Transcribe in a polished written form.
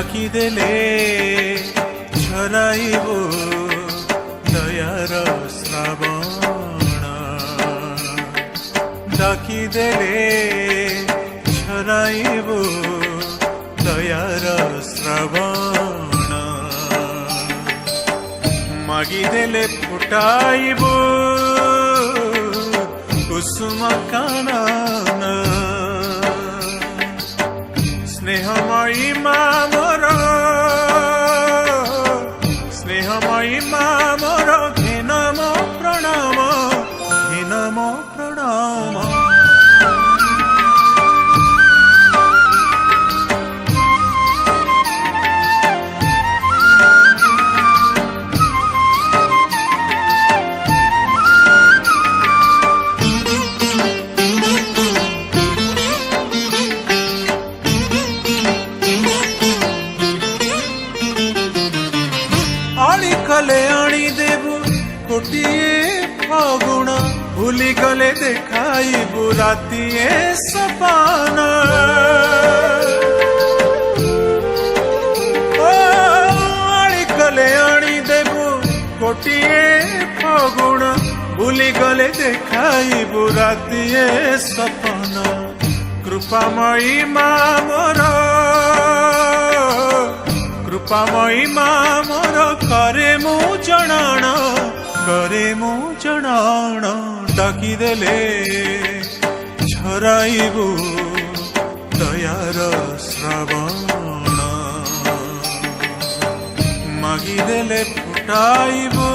ডাকিদেলে ঝরাইব দয়ার শ্রাবণ ডাকিদেলে ঝরাইব দয়ার শ্রাবণ মাগিদেলে ফুটাইব কুসুম কানন স্নেহময়ী মা মোর স্নেহময়ী মা মোর ঘে নম প্রণাম ঘে নম প্রণাম कले आनी देबु कोटिए फागुण भूली गले देखाइबु रातिए सपन आनी कले आनी देबु कोटिए फागुण भूली गले देखाइबु रातिए सपन कृपामयी मा मोर कृपामयी मा मोर करे मु जणाण डाकिदेले झराइबु दयार श्रावण मागिदेले फुटाइबु